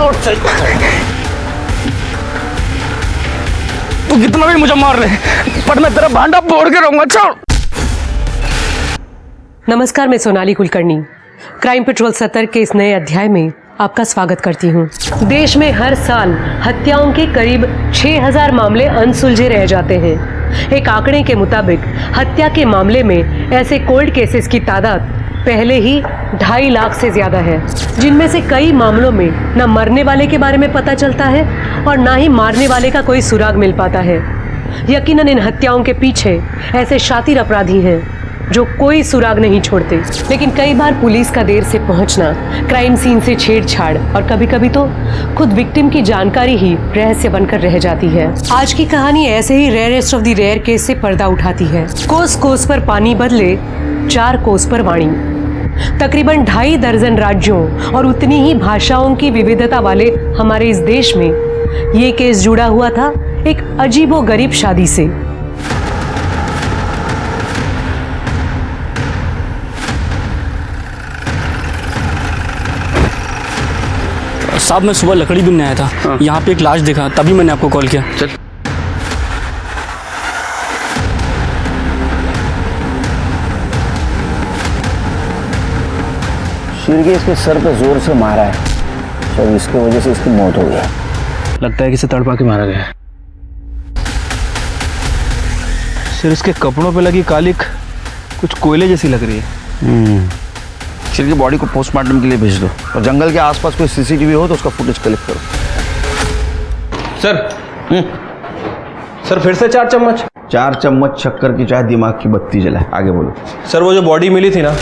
छोड़ से। तू कितना भी मुझे मार ले, पर मैं तेरा भांडा फोड़ के रहूंगा। छोड़। नमस्कार, मैं सोनाली कुलकर्णी क्राइम पेट्रोल 70 के इस नए अध्याय में आपका स्वागत करती हूँ। देश में हर साल हत्याओं के करीब 6000 मामले अनसुलझे रह जाते हैं। एक आंकड़े के मुताबिक हत्या के मामले में ऐसे कोल्ड केसेस की तादाद पहले ही 2.5 लाख से ज्यादा है, जिनमें से कई मामलों में न मरने वाले के बारे में पता चलता है और न ही मारने वाले का कोई सुराग मिल पाता है। यकीनन इन हत्याओं के पीछे ऐसे शातिर अपराधी हैं जो कोई सुराग नहीं छोड़ते, लेकिन कई बार पुलिस का देर से पहुंचना, क्राइम सीन से छेड़छाड़ और कभी कभी तो खुद विक्टिम की जानकारी ही रहस्य बनकर रह जाती है। आज की कहानी ऐसे ही rarest of the rare case से पर्दा उठाती है। कोस कोस पर पानी बदले 4 कोस पर वाणी। तकरीबन 2.5 दर्जन राज्यों और उतनी ही भाषाओं की विविधता वाले हमारे इस देश में ये केस जुड़ा हुआ था एक अजीबोगरीब शादी से। साहब, मैं सुबह लकड़ी बीनने आया था। हाँ। यहाँ पे एक लाश देखा, तभी मैंने आपको कॉल किया। चल। शीर्गे इसके सर पे जोर से मारा है, शायद इसकी वजह से इसकी मौत हो गई। लगता है कि इसे तड़पा के मारा गया है। सिर इसके कपड़ों पे लगी कालिक कुछ कोयले जैसी लग रही है। शीर्गे बॉडी को पोस्टमार्टम के लिए भेज दो और जंगल के आसपास कोई सीसीटीवी हो तो उसका फुटेज कलेक्ट करो। सर फिर से 4 चम्मच? 4 चम्मच शक्कर की चाय दिमाग की बत्ती जलाए। आगे बोलो। सर वो जो बॉडी मिली थी ना,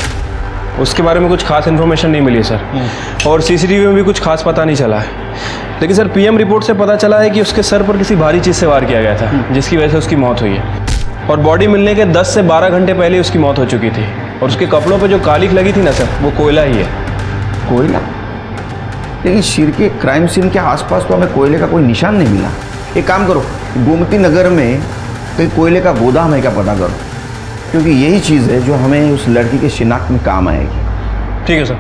उसके बारे में कुछ खास इन्फॉर्मेशन नहीं मिली है सर, और सीसीटीवी में भी कुछ खास पता नहीं चला है। लेकिन सर पीएम रिपोर्ट से पता चला है कि उसके सर पर किसी भारी चीज़ से वार किया गया था, जिसकी वजह से उसकी मौत हुई है। और बॉडी मिलने के 10 से 12 घंटे पहले उसकी मौत हो चुकी थी। और उसके कपड़ों पे जो कालिक लगी थी ना सर, वो कोयला ही है। कोयला? लेकिन शीर्गे क्राइम सीन के आसपास तो हमें कोयले का कोई निशान नहीं मिला। एक काम करो, गोमती नगर में कहीं कोयले का गोदाम है क्या पता करो, क्योंकि यही चीज़ है जो हमें उस लड़की के शिनाख्त में काम आएगी। ठीक है सर।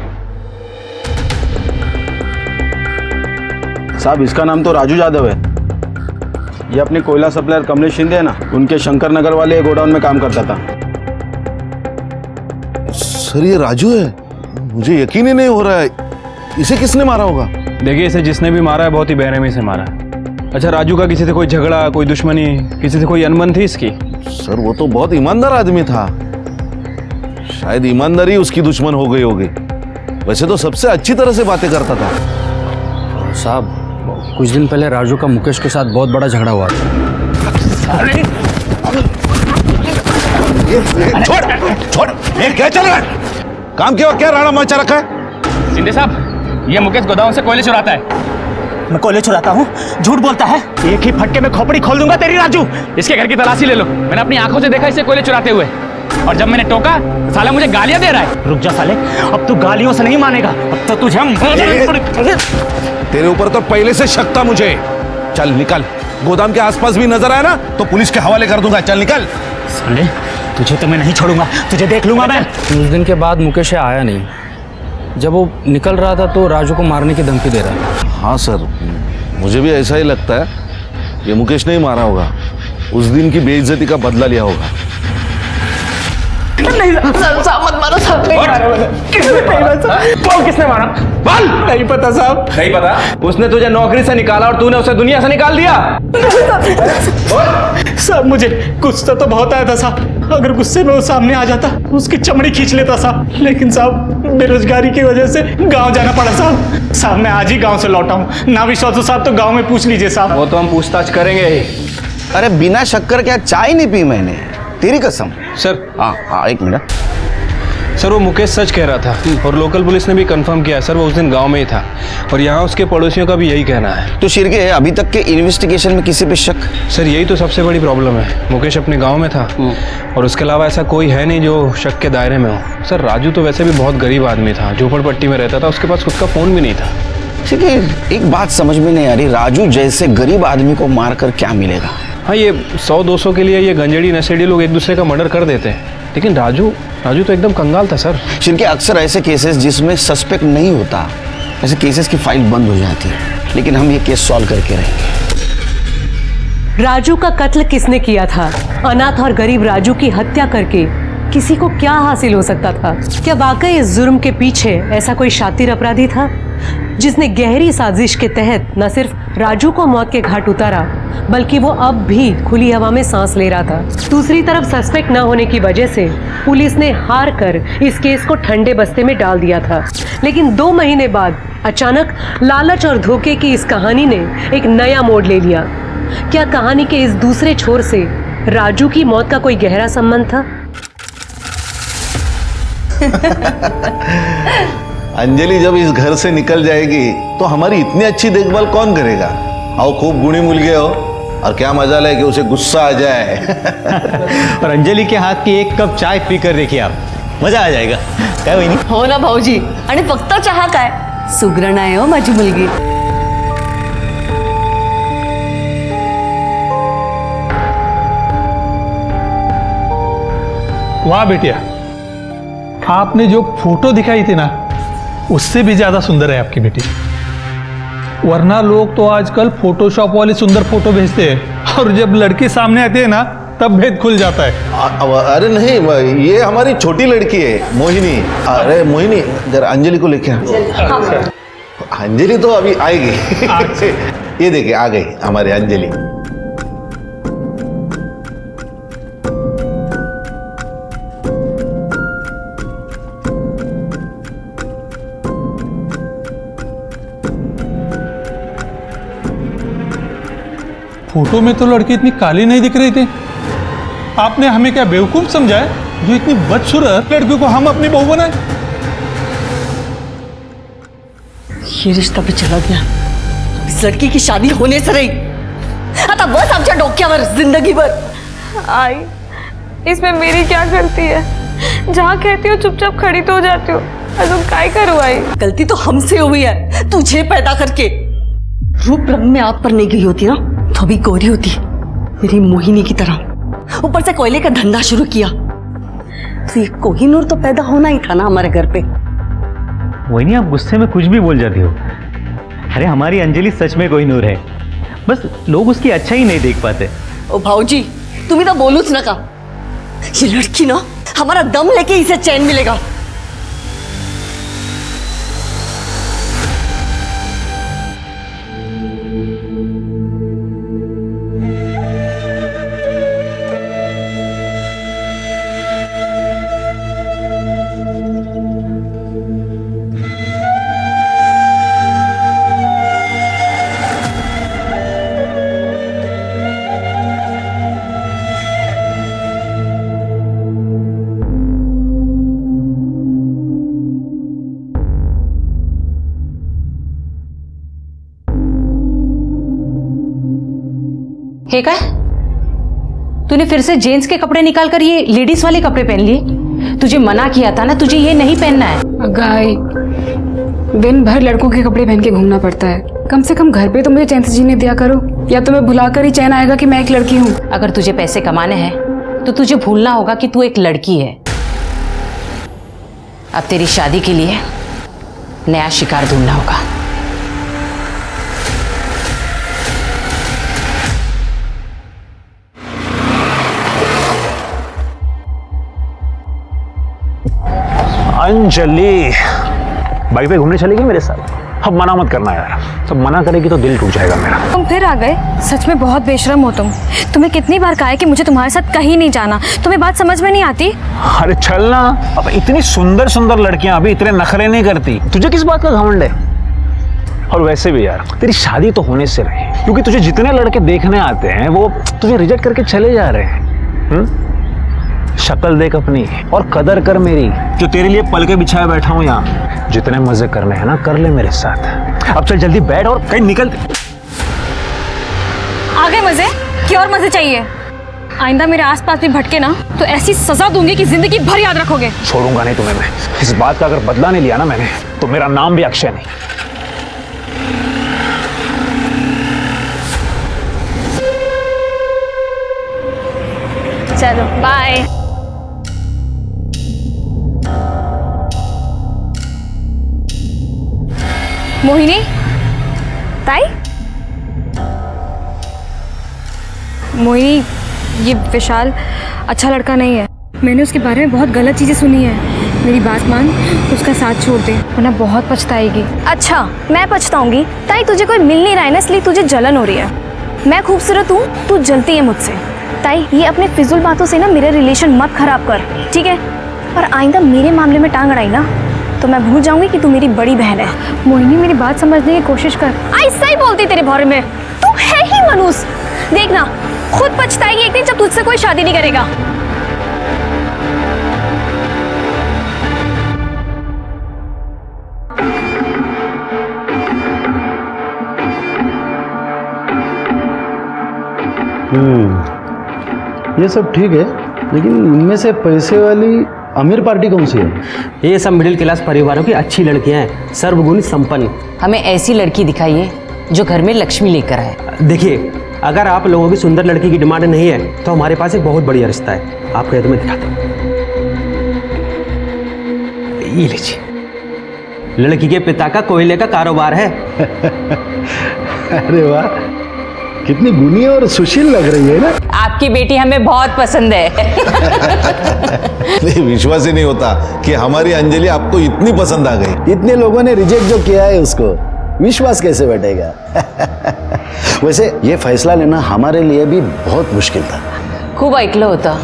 साहब, इसका नाम तो राजू यादव है। ये अपने कोयला सप्लायर कमलेश शिंदे है ना, उनके शंकर नगर वाले गोडाउन में काम करता था। सर ये राजू है? मुझे यकीन ही नहीं हो रहा है। इसे किसने मारा होगा? देखिए, इसे जिसने भी मारा है बहुत ही बेरहमी से मारा है। अच्छा, राजू का किसी से कोई झगड़ा, कोई दुश्मनी, किसी से कोई अनबन थी इसकी? सर वो तो बहुत ईमानदार आदमी था, शायद ईमानदारी उसकी दुश्मन हो गई होगी। वैसे तो सबसे अच्छी तरह से बातें करता था। साहब, कुछ दिन पहले राजू का मुकेश के साथ बहुत बड़ा झगड़ा हुआ था। छोड़, ये क्या चल रहा है? काम के वक्त क्या राणा मचा रखा है? शिंदे साहब, ये मुकेश गोदाम से कोयले चुराता है। मैं कोयले चुराता हूँ? झूठ बोलता है। एक ही फटके में खोपड़ी खोल दूंगा तेरी राजू। इसके घर की तलाशी ले लो। मैंने अपनी आंखों से देखा इसे कोयले चुराते हुए, और जब मैंने टोका तो साला मुझे गालियां दे रहा है। रुक जा साले, अब तू गालियों से नहीं मानेगा। अब तो तुझे तेरे ऊपर तो पहले से शक था मुझे। चल निकल, गोदाम के आसपास भी नजर आया ना तो पुलिस के हवाले कर दूंगा। चल निकल। साले, तुझे तो मैं नहीं छोड़ूंगा, तुझे देख लूंगा मैं। उस दिन के बाद मुकेश आया नहीं। जब वो निकल रहा था तो राजू को मारने की धमकी दे रहा है। हाँ सर, मुझे भी ऐसा ही लगता है। ये मुकेश नहीं मारा होगा, उस दिन की बेइज्जती का बदला लिया होगा। नहीं साहब, मत मारो साहब। नहीं मारा मैंने। किसने मारा? बोल। नहीं पता साहब। नहीं पता? उसने तुझे नौकरी से निकाला और तूने उसे दुनिया से निकाल दिया। साहब, मुझे गुस्सा तो बहुत आया था साहब। अगर गुस्से में वो सामने आ जाता, उसकी चमड़ी खींच लेता साहब। लेकिन साहब, बेरोजगारी की वजह से गांव जाना पड़ा साहब। साहब, मैं आज ही गांव से लौटा हूँ। ना विश्वास हो साहब तो गांव में पूछ लीजिए साहब। वो तो हम पूछताछ करेंगे ही। अरे बिना शक्कर क्या चाय नहीं पी मैंने, तेरी कसम। सर, हाँ, एक मिनट। सर वो मुकेश सच कह रहा था, और लोकल पुलिस ने भी कंफर्म किया सर, वो उस दिन गांव में ही था। और यहाँ उसके पड़ोसियों का भी यही कहना है। तो शीर्गे, अभी तक के इन्वेस्टिगेशन में किसी पे शक? सर यही तो सबसे बड़ी प्रॉब्लम है। मुकेश अपने गांव में था और उसके अलावा ऐसा कोई है नहीं जो शक के दायरे में हो। सर राजू तो वैसे भी बहुत गरीब आदमी था, झोपड़पट्टी में रहता था, उसके पास खुद का फ़ोन भी नहीं था। ठीक है, एक बात समझ में नहीं आ रही, राजू जैसे गरीब आदमी को मारकर क्या मिलेगा? हाँ, ये 100-200 के लिए ये गंजेड़ी नशेड़ी लोग एक दूसरे का मर्डर कर देते हैं, लेकिन राजू तो एकदम कंगाल था सर। जिनके अक्सर ऐसे केसेस जिसमें सस्पेक्ट नहीं होता, ऐसे केसेस की फाइल बंद हो जाती है। लेकिन हम ये केस सॉल्व करके रहेंगे। राजू का कत्ल किसने किया था? अनाथ और गरीब राजू की हत्या करके किसी को क्या हासिल हो सकता था? क्या वाकई इस जुर्म के पीछे ऐसा कोई शातिर अपराधी था जिसने गहरी साजिश के तहत न सिर्फ राजू को मौत के घाट उतारा, बल्कि वो अब भी खुली हवा में सांस ले रहा था। दूसरी तरफ सस्पेक्ट न होने की वजह से पुलिस ने हार कर इस केस को ठंडे बस्ते में डाल दिया था। लेकिन 2 महीने बाद अचानक लालच और धोखे की इस कहानी ने एक नया मोड़ ले लिया। क्या कहानी के इस दूसरे छोर से राजू की मौत का कोई गहरा संबंध था? अंजलि जब इस घर से निकल जाएगी तो हमारी इतनी अच्छी देखभाल कौन करेगा? आओ, खूब गुणी मिल गए हो, और क्या मजा है कि उसे गुस्सा आ जाए। और अंजलि के हाथ की 1 कप चाय पीकर देखिए आप, मजा आ जाएगा काय वहिनी? हो ना भाऊजी, आणि फक्त चहा काय, सुगरण आहे हो माझी मुलगी। वाह बेटिया, आपने जो फोटो दिखाई थी ना, उससे भी ज्यादा सुंदर है आपकी बेटी। वरना लोग तो आजकल फोटोशॉप वाली सुंदर फोटो भेजते हैं, और जब लड़की सामने आती है ना, तब भेद खुल जाता है। अरे नहीं, ये हमारी छोटी लड़की है मोहिनी। अरे मोहिनी, जरा अंजलि को लेके आ। अंजलि तो अभी आएगी। ये देखिए आ गई हमारी अंजलि। फोटो में तो लड़की इतनी काली नहीं दिख रही थी। आपने हमें क्या बेवकूफ समझा है जो इतनी बदसूरत लड़की को हम अपनी बहू बनाए? ये रिश्ता भी चला गया, इस लड़की की शादी होने से रही आता बस आमच्या डोक्यावर जिंदगीभर। आई, इसमें मेरी क्या गलती है? जहाँ कहती हो चुपचाप खड़ी तो हो जाती हो, अजून काय करू आई? गलती तो हमसे हुई है, तुझे पैदा करके। रूप रंग में आप पर नहीं गई होती ना, तो भी गोरी होती मेरी मोहिनी की तरह। ऊपर से कोयले का धंधा शुरू किया, तो ये कोहिनूर तो पैदा होना ही था ना हमारे घर पे। वही आप गुस्से में कुछ भी बोल जाती हो। अरे हमारी अंजलि सच में कोहिनूर है, बस लोग उसकी अच्छा ही नहीं देख पाते। ओ भाऊजी, तुम्ही तो बोलूच नका। ये लड़की ना हमारा दम लेके इसे चैन मिलेगा। हे काय, तूने फिर से जेंट्स के कपड़े निकालकर ये लेडीज वाले कपड़े पहन लिए? तुझे मना किया था ना, तुझे ये नहीं पहनना है। गाय, दिन भर लड़कों के कपड़े पहन के घूमना पड़ता है, कम से कम घर पे तो मुझे चैन से जीने दिया करो, या तो मैं भुलाकर ही चैन आएगा कि मैं एक लड़की हूँ। अगर तुझे पैसे कमाने हैं तो तुझे भूलना होगा कि तू एक लड़की है। अब तेरी शादी के लिए नया शिकार ढूंढना होगा। अंजलि बाइक पे घूमने चलेगी मेरे साथ? अब मना मत करना यार, तो मना करेगी तो दिल टूट जाएगा मेरा। तुम फिर आ गए, सच में बहुत बेशरम हो तुम। तुम्हें कितनी बार कहा है कि मुझे तुम्हारे साथ कहीं नहीं जाना, तुम्हें बात समझ में नहीं आती? अरे चल ना, अब इतनी सुंदर सुंदर लड़कियां अभी इतने नखरे नहीं करती, तुझे किस बात का घमंड है? और वैसे भी यार तेरी शादी तो होने से रही, क्योंकि तुझे जितने लड़के देखने आते हैं वो तुझे रिजेक्ट करके चले जा रहे हैं। शक्ल देख अपनी और कदर कर मेरी, जो तेरे लिए पल के बिछाए बैठा हूं यहाँ। जितने मजे करने हैं ना कर ले मेरे साथ। अब चल जल्दी बैठ और कहीं निकल। आ गए मजे? क्या और मजे चाहिए? आइंदा मेरे आसपास भी भटके ना तो ऐसी सजा दूंगी कि जिंदगी भर याद रखोगे। छोड़ूंगा नहीं तुम्हें मैं। इस बात का अगर बदला नहीं लिया ना मैंने, तो मेरा नाम भी अक्षय नहीं। चलो बाय। मोहिनी, ताई मोहिनी, ये विशाल अच्छा लड़का नहीं है। मैंने उसके बारे में बहुत गलत चीज़ें सुनी है। मेरी बात मान, उसका साथ छोड़ दे वरना बहुत पछताएगी। अच्छा, मैं पछताऊंगी? ताई तुझे कोई मिल नहीं रहा है ना, इसलिए तुझे जलन हो रही है। मैं खूबसूरत हूँ, तू जलती है मुझसे। ताई ये अपने फिजूल बातों से ना मेरे रिलेशन मत खराब कर, ठीक है? और आइंदा मेरे मामले में टांग अड़ाई ना तो मैं भूल जाऊंगी कि तू मेरी बड़ी बहन है। मोहिनी, मेरी बात समझने की कोशिश कर। ऐसा ही बोलती तेरे बारे में, तू है ही मनूस। देखना खुद पछताएगी एक दिन जब तुझसे कोई शादी नहीं करेगा। ये सब ठीक है, लेकिन इनमें से पैसे वाली अमीर पार्टी कौन सी है? ये सब मिडिल क्लास परिवारों की अच्छी लड़कियां हैं, सर्वगुण संपन्न। हमें ऐसी लड़की दिखाइए जो घर में लक्ष्मी लेकर आए। देखिए, अगर आप लोगों की सुंदर लड़की की डिमांड नहीं है तो हमारे पास एक बहुत बढ़िया रिश्ता है। आपको ये तो मैं दिखाता हूँ, ये लीजिए। लड़की के पिता का कोयले का कारोबार है। अरे वाह, कितनी गुनी और सुशील लग रही है ना। आपकी बेटी हमें बहुत पसंद है। नहीं, विश्वास ही नहीं होता कि हमारी अंजलि आपको इतनी पसंद आ गई। इतने लोगों ने रिजेक्ट जो किया है उसको विश्वास कैसे बैठेगा? वैसे ये फैसला लेना हमारे लिए भी बहुत मुश्किल था। खूब ऐकलं होतं,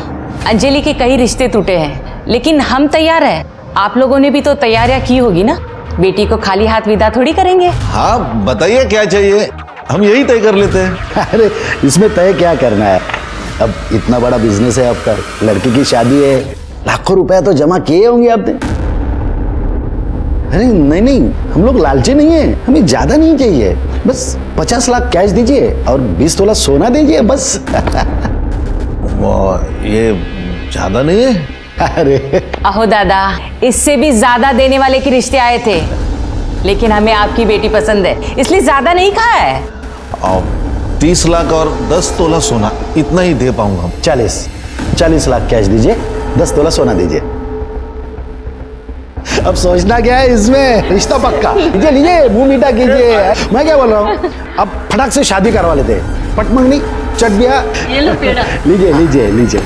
अंजलि के कई रिश्ते टूटे हैं, लेकिन हम तैयार हैं। आप लोगों ने भी तो तैयारियां की होगी ना। बेटी को खाली हाथ विदा थोड़ी करेंगे। हाँ, बताइए क्या चाहिए, हम यही तय कर लेते हैं। अरे इसमें तय क्या करना है, अब इतना बड़ा बिजनेस है आपका, लड़की की शादी है, लाखों रुपया तो जमा किए होंगे आपने। अरे नहीं नहीं, हम लोग लालची नहीं है, हमें ज्यादा नहीं चाहिए, बस 50 लाख कैश दीजिए और 20 तोला सोना दीजिए बस। ये ज्यादा नहीं है? अरे अहो दादा, इससे भी ज्यादा देने वाले के रिश्ते आए थे, लेकिन हमें आपकी बेटी पसंद है, इसलिए ज्यादा नहीं कहा है। 30 लाख और 10 तोला सोना, इतना ही दे पाऊंगा। 40 लाख कैश दीजिए, 10 तोला सोना दीजिए। अब सोचना क्या है इसमें, रिश्ता पक्का। लीजिए लीजिए, मुंह मीठा कीजिए। मैं क्या बोल रहा हूँ, अब फटाक से शादी करवा लेते हैं। पट मंगनी चट बिया, लीजिए लीजिए लीजिए।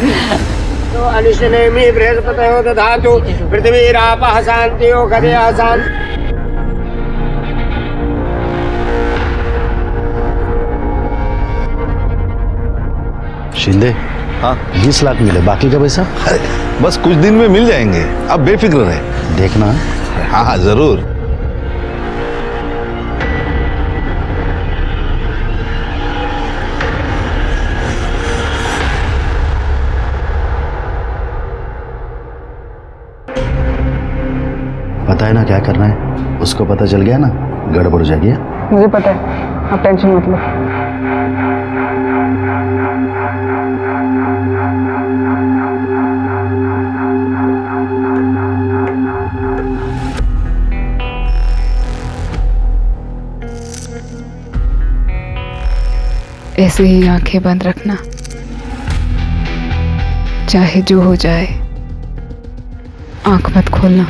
तो अनिशनेमि बृहस्पतयो दधातु पृथ्वीरापः शान्तियो कदया शान्ति। शिंदे, हाँ 20 लाख मिले, बाकी का पैसा? अरे बस कुछ दिन में मिल जाएंगे, आप बेफिक्र रहे। देखना। हाँ हाँ जरूर। पता है ना क्या करना है, उसको पता चल गया ना गड़बड़ हो जाएगी। मुझे पता है, आप टेंशन मत लो। ऐसे ही आंखें बंद रखना, चाहे जो हो जाए आंख मत खोलना।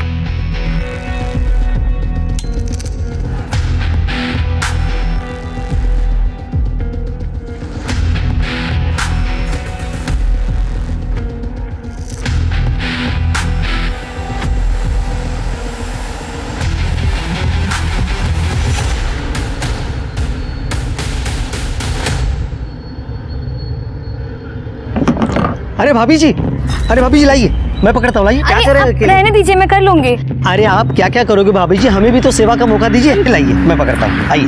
अरे भाभी जी, लाइए, मैं पकड़ता हूँ। लाइए, क्या कर रहे हैं? रहने दीजिए, मैं कर लूंगी। अरे आप क्या क्या करोगे भाभी जी, हमें भी तो सेवा का मौका दीजिए। लाइए, मैं पकड़ता हूँ। आइए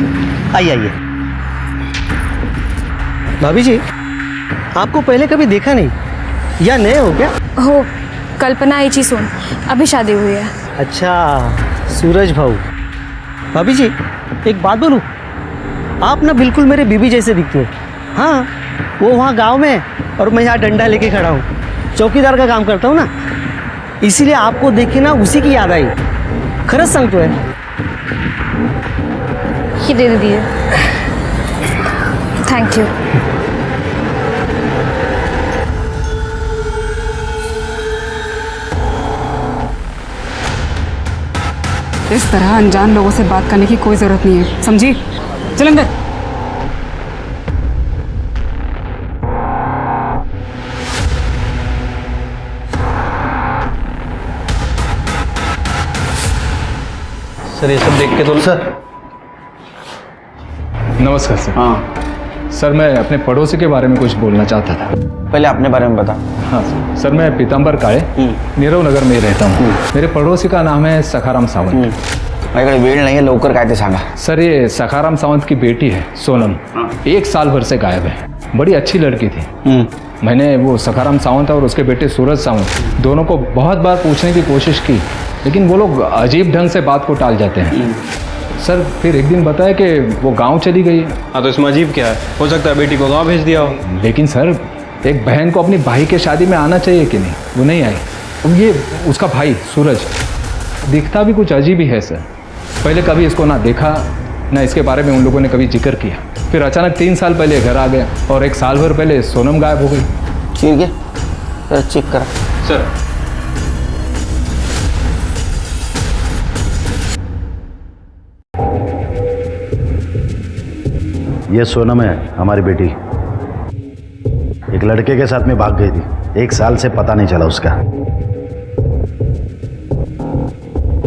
आइए आइए। भाभी जी, आपको पहले कभी देखा नहीं या नए हो क्या? हो, कल्पना ही चीज सुन, अभी शादी हुई है। अच्छा, सूरज भाऊ। भाभी जी, एक बात बोलूं, आप ना बिल्कुल मेरे बीबी जैसे दिखते हो। हाँ, वो वहाँ गांव में और मैं यहाँ डंडा लेके खड़ा हूँ, चौकीदार का काम करता हूँ ना, इसीलिए आपको देखे ना उसी की याद आई। खरंच सांगतोय। ये दे दीजिए। Thank you. इस तरह अनजान लोगों से बात करने की कोई जरूरत नहीं है, समझी? चल अंदर। सर ये सब देख के तो सर नमस्कार सर। हाँ सर मैं अपने पड़ोसी के बारे में कुछ बोलना चाहता था। पहले अपने बारे में बता। हाँ सर मैं पीताम्बर काळे नीरव नगर में रहता हूँ। मेरे पड़ोसी का नाम है सखाराम सावंत। माझ्याकडे वेळ नाही आहे, लवकर काय ते सांगा। सर ये सखाराम सावंत की बेटी है सोनम, 1 साल भर से गायब है। बड़ी अच्छी लड़की थी। मैंने वो सखाराम सावंत और उसके बेटे सूरज सावंत दोनों को बहुत बार पूछने की कोशिश की, लेकिन वो लोग अजीब ढंग से बात को टाल जाते हैं। सर फिर एक दिन बताया कि वो गांव चली गई है। हाँ तो इसमें अजीब क्या है? हो सकता है बेटी को गांव भेज दिया हो। लेकिन सर एक बहन को अपनी भाई के शादी में आना चाहिए कि नहीं, वो नहीं आई। अब ये उसका भाई सूरज दिखता भी कुछ अजीब ही है सर। पहले कभी इसको ना देखा ना इसके बारे में उन लोगों ने कभी जिक्र किया। फिर अचानक 3 साल पहले घर आ गया और 1 साल भर पहले सोनम गायब हो गई। ठीक है चेक करा सर। ये सोनम है, हमारी बेटी। एक लड़के के साथ में भाग गई थी, 1 साल से पता नहीं चला उसका।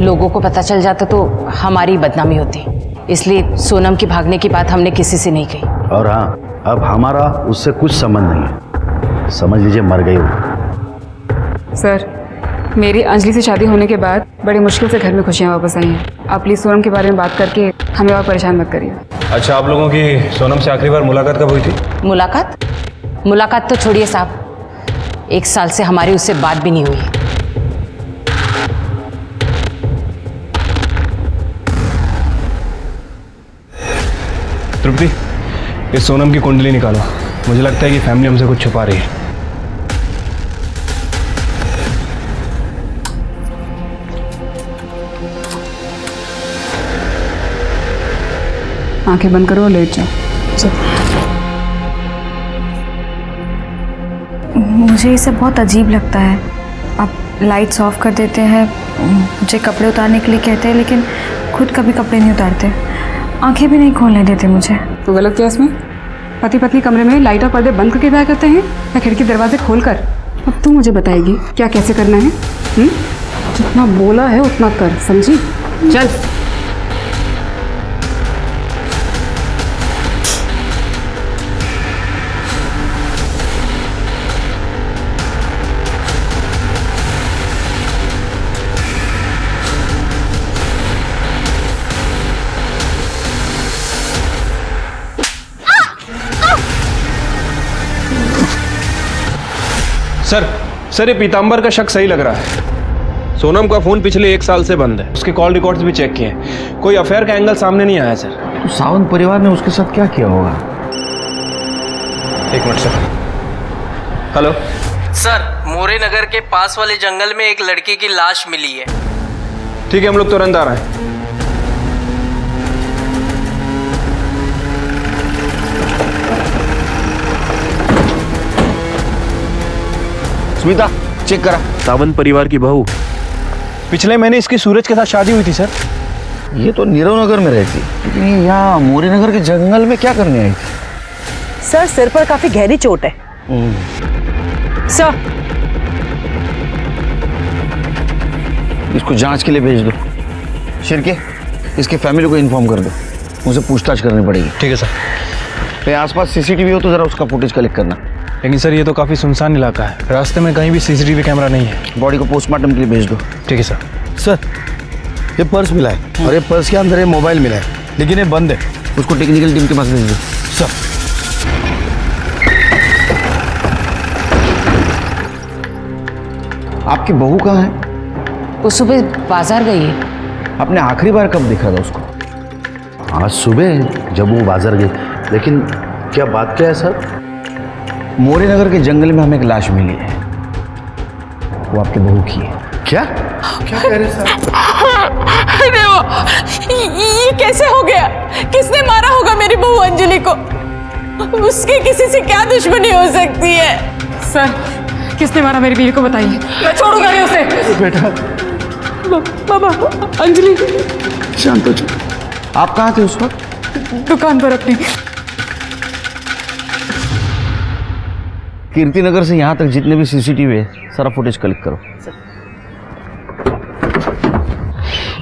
लोगों को पता चल जाता तो हमारी बदनामी होती, इसलिए सोनम की भागने की बात हमने किसी से नहीं कही। और हाँ, अब हमारा उससे कुछ संबंध नहीं है, समझ लीजिए मर गई वो। सर मेरी अंजलि से शादी होने के बाद बड़ी मुश्किल से घर में खुशियाँ वापस आई हैं। आप प्लीज़ सोनम के बारे में बात करके हमें और परेशान मत करिए। अच्छा आप लोगों की सोनम से आखिरी बार मुलाकात कब हुई थी? मुलाकात तो छोड़िए साहब, 1 साल से हमारी उससे बात भी नहीं हुई। तृप्ति इस सोनम की कुंडली निकालो, मुझे लगता है कि फैमिली हमसे कुछ छुपा रही है। आंखें बंद करो और लेट जाओ। मुझे ये सब बहुत अजीब लगता है। आप लाइट्स ऑफ कर देते हैं, मुझे कपड़े उतारने के लिए कहते हैं, लेकिन खुद कभी कपड़े नहीं उतारते, आंखें भी नहीं खोलने देते मुझे। तो गलत क्या इसमें? पति पत्नी कमरे में लाइट और पर्दे बंद करके बैठ करते हैं या खिड़की दरवाजे खोल कर? अब तू मुझे बताएगी क्या कैसे करना है? जितना बोला है उतना कर, समझी? चल। सर ये पीताम्बर का शक सही लग रहा है। सोनम का फोन पिछले 1 साल से बंद है, उसके कॉल रिकॉर्ड्स भी चेक किए, कोई अफेयर का एंगल सामने नहीं आया सर। तो सावंत परिवार ने उसके साथ क्या किया होगा? 1 मिनट सर। हेलो सर, मोरे नगर के पास वाले जंगल में एक लड़की की लाश मिली है। ठीक है हम लोग तुरंत आ रहे हैं। स्मिता चेक करा। सावंत परिवार की बहू, पिछले महीने इसकी सूरज के साथ शादी हुई थी सर। ये तो नीरव नगर में रहती, लेकिन ये यहाँ मोरे नगर के जंगल में क्या करने आई थी? सर सिर पर काफी गहरी चोट है। सर इसको जांच के लिए भेज दो। शिरके इसके फैमिली को इन्फॉर्म कर दो, मुझे पूछताछ करनी पड़ेगी। ठीक है सर। तो आसपास सीसीटीवी हो तो जरा उसका फुटेज कलेक्ट करना। लेकिन सर ये तो काफ़ी सुनसान इलाका है, रास्ते में कहीं भी सीसीटीवी कैमरा नहीं है। बॉडी को पोस्टमार्टम के लिए भेज दो। ठीक है सर। सर ये पर्स मिला है और ये पर्स के अंदर ये मोबाइल मिला है, लेकिन ये बंद है। उसको टेक्निकल टीम के पास भेज दो। सर आपकी बहू कहाँ है? वो सुबह बाजार गई है। आपने आखिरी बार कब देखा था उसको? आज सुबह जब वो बाजार गई, लेकिन क्या बात क्या है सर? मोरे नगर के जंगल में हमें एक लाश मिली है, वो आपकी बहू की है। क्या क्या कह रहे सर? अरे ये कैसे हो गया? किसने मारा होगा मेरी बहू अंजलि को? उसकी किसी से क्या दुश्मनी हो सकती है? सर किसने मारा मेरी बीवी को बताइए, मैं छोड़ूंगा नहीं उसे। बेटा बाबा अंजलि। शांत हो जाओ। आप कहाँ थे उस वक्त? दुकान पर अपनी। कीर्ति नगर से यहाँ तक जितने भी सीसीटीवी है सारा फुटेज कलेक्ट करो।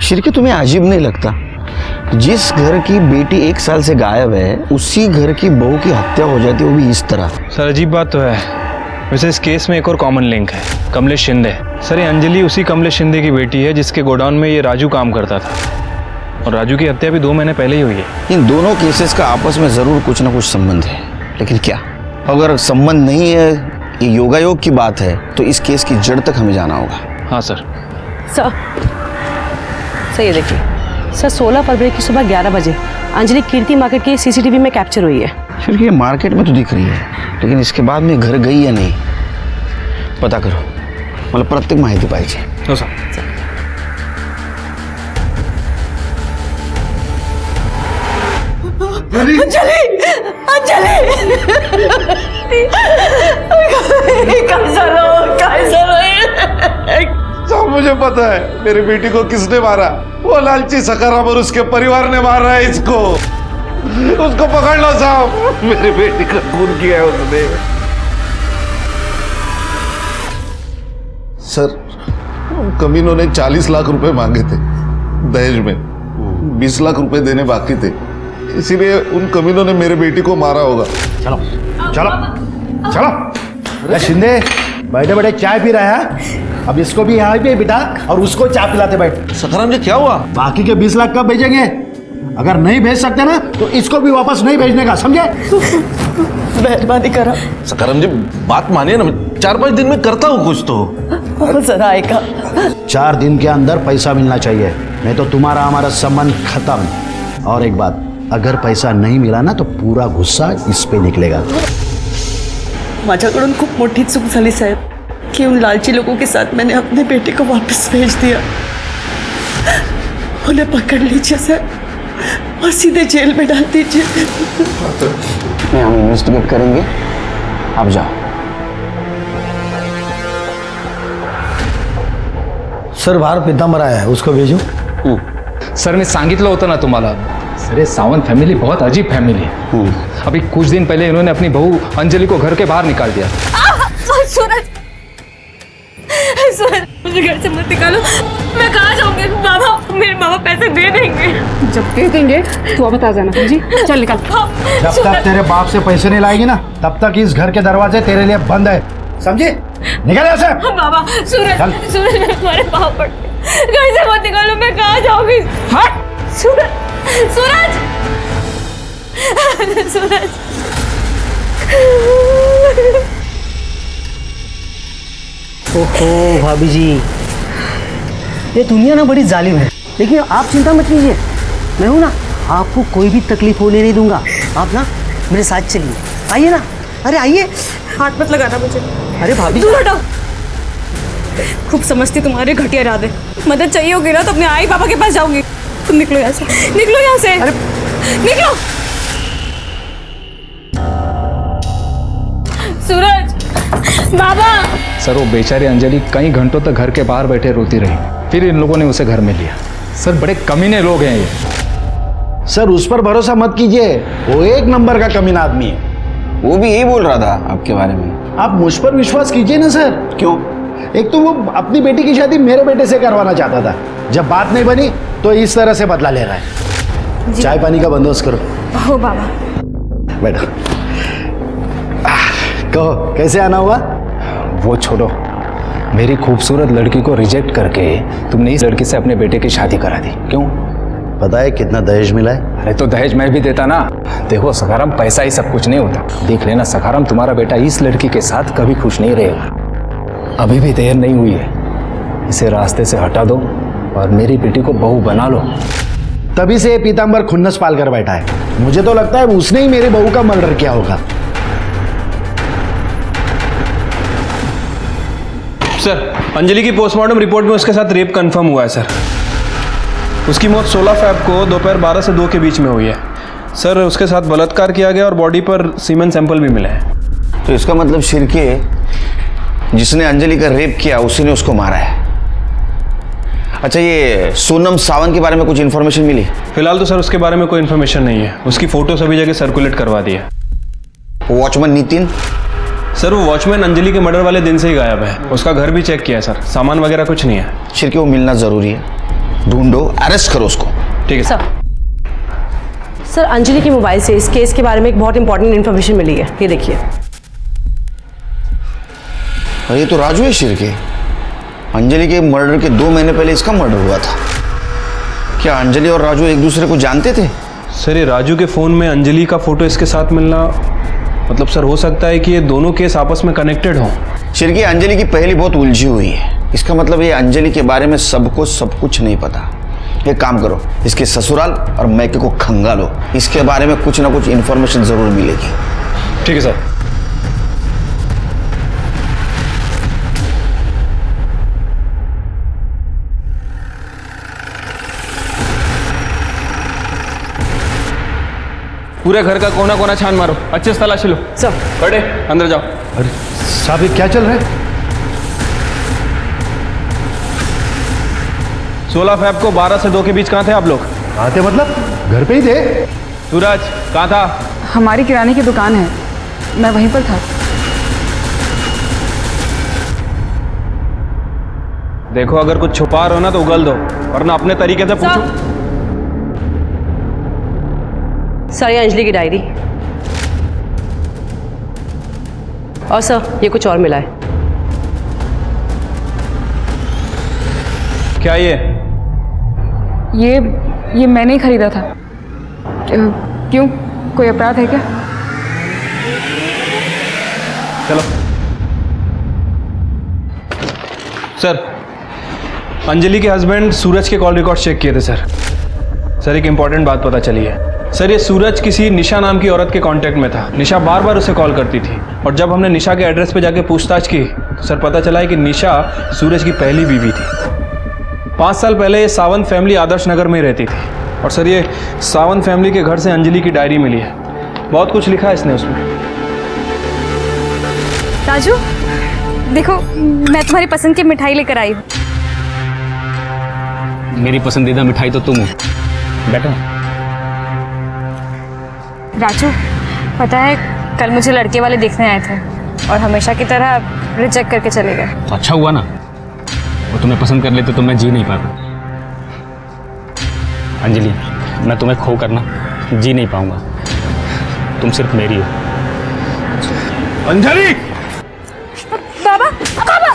शिरके, तुम्हें अजीब नहीं लगता जिस घर की बेटी 1 साल से गायब है उसी घर की बहू की हत्या हो जाती है, वो भी इस तरह? सर अजीब बात तो है। वैसे इस केस में एक और कॉमन लिंक है, कमलेश शिंदे। सर ये अंजलि उसी कमलेश शिंदे की बेटी है जिसके गोडाउन में ये राजू काम करता था, और राजू की हत्या भी 2 महीने पहले ही हुई है। इन दोनों केसेस का आपस में जरूर कुछ ना कुछ संबंध है, लेकिन क्या? अगर संबंध नहीं है, ये योगायोग की बात है, तो इस केस की जड़ तक हमें जाना होगा। हाँ सर। सर ये देखिए सर, 16 फरवरी की सुबह 11 बजे अंजलि कीर्ति मार्केट की सीसीटीवी में कैप्चर हुई है। फिर ये मार्केट में तो दिख रही है, लेकिन इसके बाद में घर गई या नहीं पता करो, मतलब प्रत्येक माहिती पाहिजे। हो सर। अंजलि अंजलि सब मुझे पता है मेरी बेटी को किसने मारा। वो लालची सखाराम और उसके परिवार ने मारा है इसको। उसको पकड़ लो साहब, मेरी बेटी का खून किया है उसने। सर कमीनों ने 40 लाख रुपए मांगे थे दहेज में, 20 लाख रुपए देने बाकी थे, इसीलिए उन कमीनों ने मेरे बेटी को मारा होगा। चलो चलो चलो। अरे शिंदे, बैठे बैठे चाय पी रहा है, अब इसको भी यहाँ पे बिठा और उसको चाय पिलाते बैठ। सखाराम जी क्या हुआ? बाकी के 20 लाख कब भेजेंगे? अगर नहीं भेज सकते ना तो इसको भी वापस नहीं भेजने का, समझे? मेहरबानी करा। सखाराम जी बात मानिए ना, 4-5 दिन में करता हूँ कुछ तो। जरा आएगा। 4 दिन के अंदर पैसा मिलना चाहिए, नहीं तो तुम्हारा हमारा संबंध खत्म। और एक बात, अगर पैसा नहीं मिला ना तो पूरा गुस्सा इस पे निकलेगा। माझ्याकडून खूप मोठी चूक झाली साहेब कि उन लालची लोगों के साथ मैंने अपने बेटे को वापस भेज दिया। उन्हें पकड़ लीजिए सर और सीधे जेल में डाल दीजिए। हम इन्वेस्टिगेट करेंगे, आप जाओ। सर बाहर पीतांबर आया है, उसको भेजू? सर मी सांगितलं होतं ना तुम्हाला, सर ये सावंत फैमिली बहुत अजीब फैमिली है। अभी कुछ दिन पहले इन्होंने अपनी बहू अंजलि को घर के बाहर निकाल दिया। सूरज, सूरज मुझे घर से मत निकालो, मैं कहाँ जाऊंगी? बाबा, मेरे बाबा पैसे दे देंगे। जब दे देंगे तो अब बता जाना जी। चल निकल। जब तक तेरे बाप से पैसे नहीं लाएगी ना तब तक इस घर के दरवाजे तेरे लिए बंद है, समझे? निकल यहाँ से। बाबा, सूरज, सूरज मैं तुम्हारे पाँव पड़ती, घर से मत निकालो, मैं कहाँ जाऊंगी? हट! सूरज, सूरज, सूरज। ओहो भाभी जी, ये दुनिया ना बड़ी जालिम है, लेकिन आप चिंता मत कीजिए, मैं हूं ना, आपको कोई भी तकलीफ होने नहीं दूंगा। आप ना मेरे साथ चलिए, आइए ना। अरे आइए। हाथ मत लगाना मुझे। अरे भाभी, दूर हटो। खूब समझती तुम्हारे घटिया इरादे। मदद चाहिए होगी ना तो अपने आई पापा के पास जाऊंगी। तुम निकलो यहाँ से, निकलो यहाँ से। अरे निकलो। सूरज, बाबा। सर वो बेचारी अंजलि कई घंटों तक घर के बाहर बैठे रोती रही, फिर इन लोगों ने उसे घर में लिया। सर बड़े कमीने लोग हैं ये। सर उस पर भरोसा मत कीजिए, वो 1 नंबर का कमीना आदमी है। वो भी यही बोल रहा था आपके बारे में। आप मुझ पर विश्वास कीजिए ना सर। क्यों? एक तो वो अपनी बेटी की शादी मेरे बेटे से करवाना चाहता था, जब बात नहीं बनी तो इस तरह से बदला ले रहा है। चाय पानी का बंदोबस्त करो। हो बाबा। बैठो। कहो कैसे आना हुआ? वो छोड़ो, मेरी खूबसूरत लड़की को रिजेक्ट करके तुमने इस लड़की से अपने बेटे की शादी करा दी, क्यों? पता है कितना दहेज मिला है? अरे तो दहेज मैं भी देता ना। देखो सखाराम, पैसा ही सब कुछ नहीं होता। देख लेना सखाराम, तुम्हारा बेटा इस लड़की के साथ कभी खुश नहीं रहेगा। अभी भी देर नहीं हुई है, इसे रास्ते से हटा दो और मेरी बेटी को बहू बना लो। तभी से ये पीतांबर खुन्नस पाल कर बैठा है। मुझे तो लगता है उसने ही मेरी बहू का मर्डर किया होगा। सर अंजलि की पोस्टमार्टम रिपोर्ट में उसके साथ रेप कंफर्म हुआ है सर। उसकी मौत 16 फ़रवरी को दोपहर 12 से 2 के बीच में हुई है सर। उसके साथ बलात्कार किया गया और बॉडी पर सीमेन सैंपल भी मिले हैं। तो इसका मतलब शिरके जिसने अंजलि का रेप किया उसी ने उसको मारा है। अच्छा, ये सोनम सावंत के बारे में कुछ इन्फॉर्मेशन मिली? फिलहाल तो सर उसके बारे में कोई इन्फॉर्मेशन नहीं है। उसकी फोटो सभी जगह सर्कुलेट करवा दी है। वॉचमैन नितिन? सर वो वॉचमैन अंजलि के मर्डर वाले दिन से ही गायब है। उसका घर भी चेक किया है सर, सामान वगैरह कुछ नहीं है। शिरके, वो मिलना जरूरी है, ढूंढो, अरेस्ट करो उसको। ठीक है सर। सर, अंजलि के मोबाइल से इस केस के बारे में एक बहुत इंपॉर्टेंट इन्फॉर्मेशन मिली है, ये देखिए। और ये तो राजू है शिरके। अंजलि के मर्डर के 2 महीने पहले इसका मर्डर हुआ था। क्या अंजलि और राजू एक दूसरे को जानते थे? सर, ये राजू के फ़ोन में अंजलि का फोटो इसके साथ मिलना, मतलब सर हो सकता है कि ये दोनों केस आपस में कनेक्टेड हों। शिरके, अंजलि की पहली बहुत उलझी हुई है। इसका मतलब ये अंजलि के बारे में सबको सब कुछ नहीं पता। एक काम करो, इसके ससुराल और मैके को खंगालो, इसके बारे में कुछ ना कुछ इन्फॉर्मेशन जरूर मिलेगी। ठीक है सर। पूरे घर का कोना कोना छान मारो, अच्छे से तलाशी लो। सब बड़े अंदर जाओ। अरे साहब, ये क्या चल रहा है? 16 फेब को 12 से 2 के बीच कहाँ थे आप लोग? कहाँ थे मतलब? घर पे ही थे। सूरज कहाँ था? हमारी किराने की दुकान है, मैं वहीं पर था। देखो, अगर कुछ छुपा रहे हो ना तो उगल दो, वरना अपने तरीके से पूछो। सर, ये अंजलि की डायरी। और सर, ये कुछ और मिला है। क्या ये मैंने ही खरीदा था। क्यों, कोई अपराध है क्या? चलो। सर, अंजलि के हस्बैंड सूरज के कॉल रिकॉर्ड चेक किए थे सर। सर, एक इंपॉर्टेंट बात पता चली है। सर, ये सूरज किसी निशा नाम की औरत के कांटेक्ट में था। निशा बार बार उसे कॉल करती थी, और जब हमने निशा के एड्रेस पे जाके पूछताछ की तो सर पता चला है कि निशा सूरज की पहली बीवी थी। 5 साल पहले ये सावंत फैमिली आदर्श नगर में रहती थी। और सर, ये सावंत फैमिली के घर से अंजलि की डायरी मिली है। बहुत कुछ लिखा है इसने उसमें। राजू, देखो, मैं तुम्हारी पसंद की मिठाई लेकर आई हूँ। मेरी पसंदीदा मिठाई तो तुम हो। बैठो। राजू, पता है कल मुझे लड़के वाले देखने आए थे और हमेशा की तरह रिजेक्ट करके चले गए। तो अच्छा हुआ ना, वो तुम्हें पसंद कर लेते तो मैं जी नहीं पाता। अंजलि, मैं तुम्हें खो कर ना जी नहीं पाऊंगा। तुम सिर्फ मेरी हो। अंजलि! बाबा, बाबा!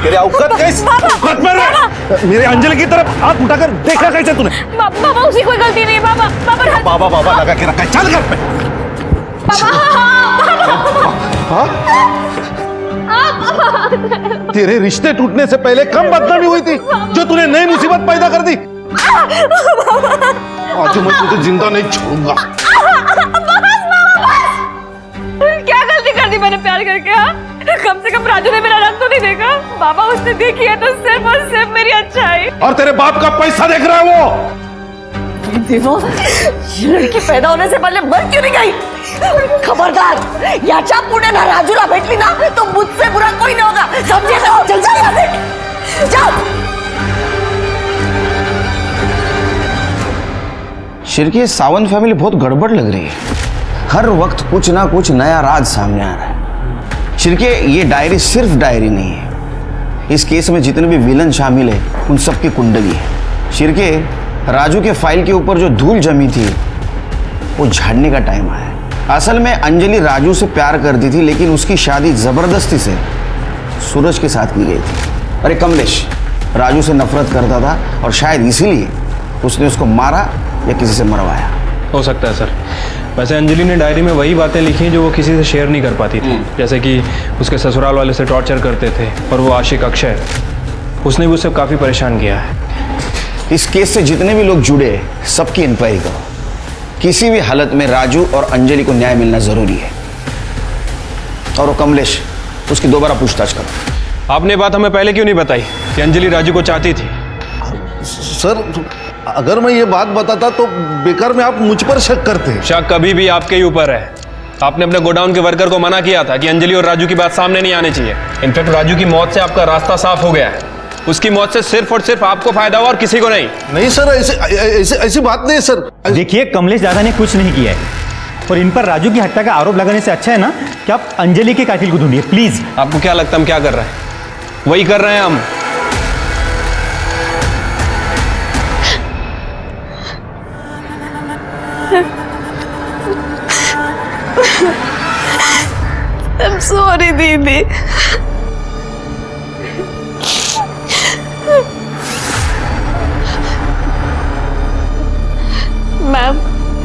तेरे औकात कैसे? औकात में रह! मेरे अंजलि की तरफ हाथ उठाकर देखा कैसे तूने? बाबा, उसकी कोई गलती नहीं है। बाबा, बाबा बाबा लगा के रखा है। चल घर पे। तेरे रिश्ते टूटने से पहले कम बदनामी हुई थी, जो तूने नई मुसीबत पैदा कर दी। आज मैं तुझे जिंदा नहीं छोड़ूंगा। क्या गलती कर दी मैंने प्यार करके? हाँ, कम से कम राजू ने मेरा रंग तो नहीं देखा। बाबा, उसने देखी है तो सिर्फ और सिर्फ मेरी अच्छाई। और तेरे बाप का पैसा देख रहा है वो। देखो, ये लड़की पैदा होने से पहले मर क्यों नहीं गई? खबरदार, याच्या पुढे ना राजूला भेटली ना तो मुझसे बुरा कोई नहीं होगा, समझे? तो चल जा यहाँ से, जाओ। शिरके, सावंत फैमिली बहुत गड़बड़ लग रही है। हर वक्त कुछ ना कुछ नया राज सामने आ रहा है। शिरके, ये डायरी सिर्फ डायरी नहीं है। इस केस में जितने भी विलन शामिल है उन सब की कुंडली है। शिरके, राजू के फाइल के ऊपर जो धूल जमी थी वो झाड़ने का टाइम आया है। असल में अंजलि राजू से प्यार करती थी, लेकिन उसकी शादी जबरदस्ती से सूरज के साथ की गई थी। अरे कमलेश, राजू से नफरत करता था और शायद इसीलिए उसने उसको मारा या किसी से मरवाया। हो सकता है सर। वैसे अंजलि ने डायरी में वही बातें लिखी हैं जो वो किसी से शेयर नहीं कर पाती थी। जैसे कि उसके ससुराल वाले से टॉर्चर करते थे, और वो आशिक अक्षय, उसने भी उसे काफ़ी परेशान किया है। इस केस से जितने भी लोग जुड़े हैं सबकी इंक्वायरी करो। किसी भी हालत में राजू और अंजलि को न्याय मिलना जरूरी है। और वो कमलेश, उसकी दोबारा पूछताछ करो। आपने बात हमें पहले क्यों नहीं बताई कि अंजलि राजू को चाहती थी? सर, अगर मैं ये बात बताता तो बेकार में आप मुझ पर शक करते। शक कभी भी आपके ही ऊपर है। आपने अपने गोडाउन के वर्कर को मना किया था कि अंजलि और राजू की बात सामने नहीं आनी चाहिए। इनफैक्ट राजू की मौत से आपका रास्ता साफ हो गया है। उसकी मौत से सिर्फ और सिर्फ आपको फायदा हुआ और किसी को नहीं। नहीं सर, ऐसी बात नहीं है सर। देखिए कमलेश दादा ने कुछ नहीं किया है और इन पर राजू की हत्या का आरोप लगाने से अच्छा है ना कि आप अंजलि के कातिल को ढूंढिए प्लीज। आपको क्या लगता है हम क्या कर रहे हैं? वही कर रहे हैं हम। I'm sorry दीदी। मैम,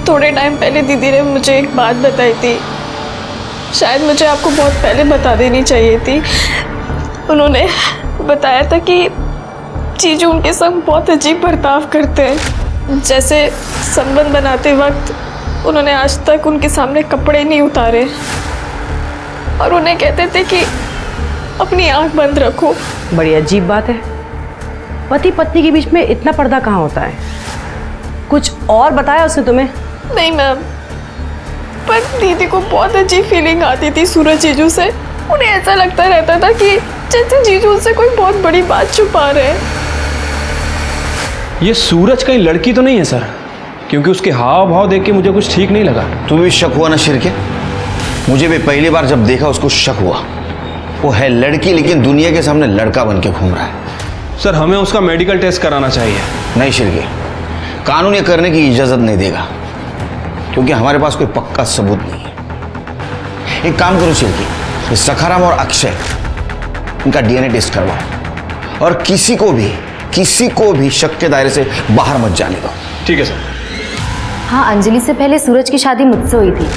थोड़े टाइम पहले दीदी ने मुझे एक बात बताई थी, शायद मुझे आपको बहुत पहले बता देनी चाहिए थी। उन्होंने बताया था कि जीजू उनके संग बहुत अजीब बर्ताव करते हैं। जैसे संबंध बनाते वक्त उन्होंने आज तक उनके सामने कपड़े नहीं उतारे और उन्हें कहते थे कि अपनी आंख बंद रखो। बड़ी अजीब बात है, पति पत्नी के बीच में इतना पर्दा कहाँ होता है? कुछ और बताया उसने तुम्हें? नहीं मैम, पर दीदी को बहुत अजीब फीलिंग आती थी सूरज जीजू से। उन्हें ऐसा लगता रहता था कि जैसे जीजू उनसे कोई बहुत बड़ी बात छुपा रहे हैं। ये सूरज कहीं लड़की तो नहीं है सर, क्योंकि उसके हाव भाव देख के मुझे कुछ ठीक नहीं लगा। तुम्हें भी शक हुआ ना शिरके? मुझे भी पहली बार जब देखा उसको शक हुआ। वो है लड़की लेकिन दुनिया के सामने लड़का बन के घूम रहा है। सर हमें उसका मेडिकल टेस्ट कराना चाहिए। नहीं शिरके, कानून ये करने की इजाजत नहीं देगा, क्योंकि हमारे पास कोई पक्का सबूत नहीं है। एक काम करो शिरके, सखाराम और अक्षय इनका डीएनए टेस्ट करवाओ और किसी को भी शक के दायरे से बाहर मत जाने दो। ठीक है सर। हाँ, अंजलि से पहले सूरज की शादी मुझसे हुई थी,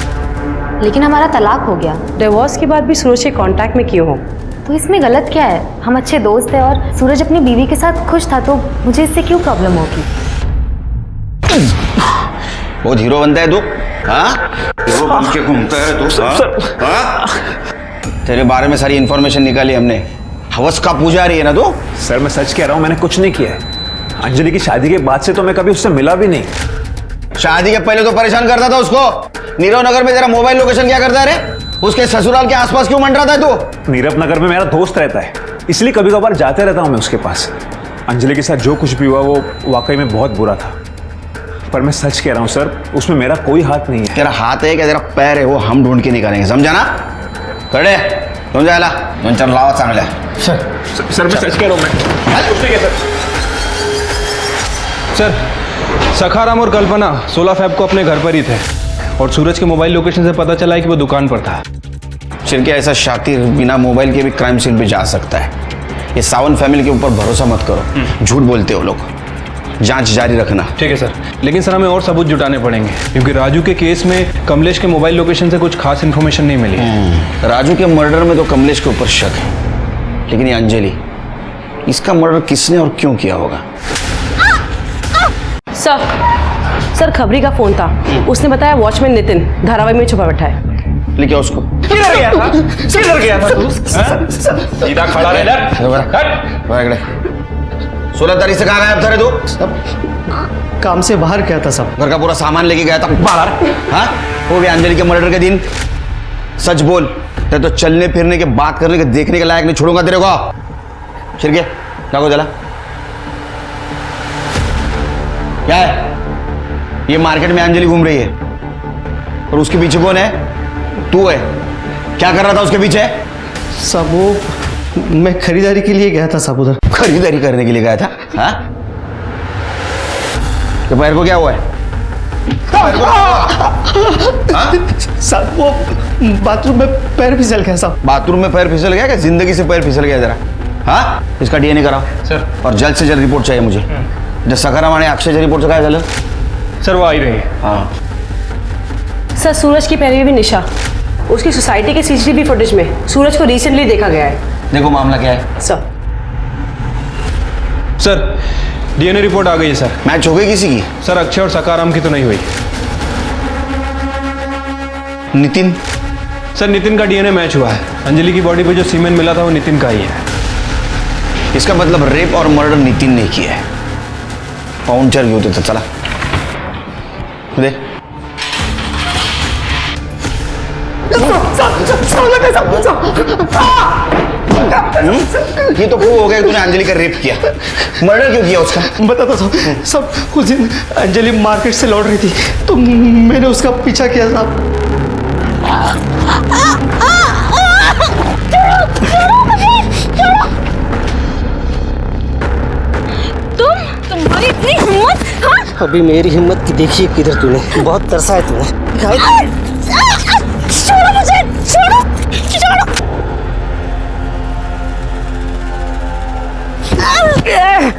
लेकिन हमारा तलाक हो गया। डिवोर्स के बाद भी सूरज के कांटेक्ट में क्यों हो? तो इसमें गलत क्या है? हम अच्छे दोस्त हैं और सूरज अपनी बीवी के साथ खुश था, तो मुझे इससे क्यों प्रॉब्लम होगी? वो हीरो बनता है तू? हाँ, हीरो बन के घूमता है तू? हाँ? तेरे बारे में सारी इंफॉर्मेशन निकाली हमने। हवस का पुजारी है ना तू? सर मैं सच कह रहा हूँ, मैंने कुछ नहीं किया है। अंजलि की शादी के बाद से तो मैं कभी उससे मिला भी नहीं। शादी के पहले तो परेशान करता था उसको। नीरव नगर में तेरा मोबाइल लोकेशन क्या करता है रे? उसके ससुराल के आसपास क्यों मंडराता है तू? नीरव नगर में मेरा दोस्त रहता है, इसलिए कभी कभार जाते रहता हूँ मैं उसके पास। अंजलि के साथ जो कुछ भी हुआ वो वाकई में बहुत बुरा था, पर मैं सच कह रहा हूँ सर, उसमें मेरा कोई हाथ नहीं है। तेरा हाथ है क्या तेरा पैर है? वो हम ढूंढ के निकालेंगे, समझा ना? कड़े तुम जायला दोन चार लावा चांगल्या। सर मैं सच कह रहा हूँ मैं। सर सखाराम और कल्पना 16 फेब को अपने घर पर ही थे और सूरज के मोबाइल लोकेशन से पता चला है कि वो दुकान पर था। शिरके ऐसा शातिर बिना मोबाइल के भी क्राइम सीन पे जा सकता है। ये सावंत फैमिली के ऊपर भरोसा मत करो, झूठ बोलते हो लोग। जांच जारी रखना। ठीक है सर, लेकिन सर हमें और सबूत जुटाने पड़ेंगे, क्योंकि राजू के केस में कमलेश के मोबाइल लोकेशन से कुछ खास इन्फॉर्मेशन नहीं मिली। राजू के मर्डर में तो कमलेश के ऊपर शक है, लेकिन ये अंजलि, इसका मर्डर किसने और क्यों किया होगा? सर खबरी का फोन था, उसने बताया वॉचमैन नितिन धारावाही में छुपा बैठा है। लेके उसको। किधर गया था? किधर गया था तू? सीधा खड़ा रह इधर। 16 तारीख से कहाँ गायब था रे तू? काम से बाहर गया था सब। घर का पूरा सामान लेके गया था बाहर? हाँ, वो भी अंजलि के मर्डर के दिन। सच बोल, तेरे तो चलने फिरने के, बात करने के, देखने के लायक नहीं छोड़ूंगा तेरे को। छिड़के क्या जला? क्या है ये? मार्केट में अंजलि घूम रही है और उसके पीछे कौन है? तू है। क्या कर रहा था उसके पीछे? सब वो मैं खरीदारी के लिए गया था सब उधर। खरीदारी करने के लिए गया था? हाँ, तो पैर को क्या हुआ है? सब वो बाथरूम में पैर फिसल गया साहब। बाथरूम में पैर फिसल गया? क्या जिंदगी से पैर फिसल गया जरा? हाँ, इसका डीएनए कराओ सर, और जल्द से जल्द रिपोर्ट चाहिए मुझे। जब सखाराम आणि अक्षय रिपोर्ट काय झालं? सर वो आई रही है। हाँ सर सूरज की पहले भी निशा, उसकी सोसाइटी के सीसीटीवी फुटेज में सूरज को रिसेंटली देखा गया है। देखो मामला क्या है सर डीएनए रिपोर्ट आ गई है सर। मैच हो गई किसी की? सर अक्षय और सखाराम की तो नहीं हुई। नितिन? सर नितिन का डीएनए मैच हुआ है। अंजलि की बॉडी पे जो सीमेंट मिला था वो नितिन का ही है। इसका मतलब रेप और मर्डर नितिन ने किया है। पाउंचर घेऊ तिथं, चला दे। ये तो प्रूव हो गया तूने अंजलि का रेप किया। मर्डर क्यों किया उसका? बताता साहब, सब उस दिन अंजलि मार्केट से लौट रही थी तो मैंने उसका पीछा किया साहब। तुम्हारी इतनी हिम्मत? हाँ? अभी मेरी हिम्मत की देखिए किधर तूने, बहुत तरसा है तूने। छोड़ो मुझे, छोड़ो, छोड़ो।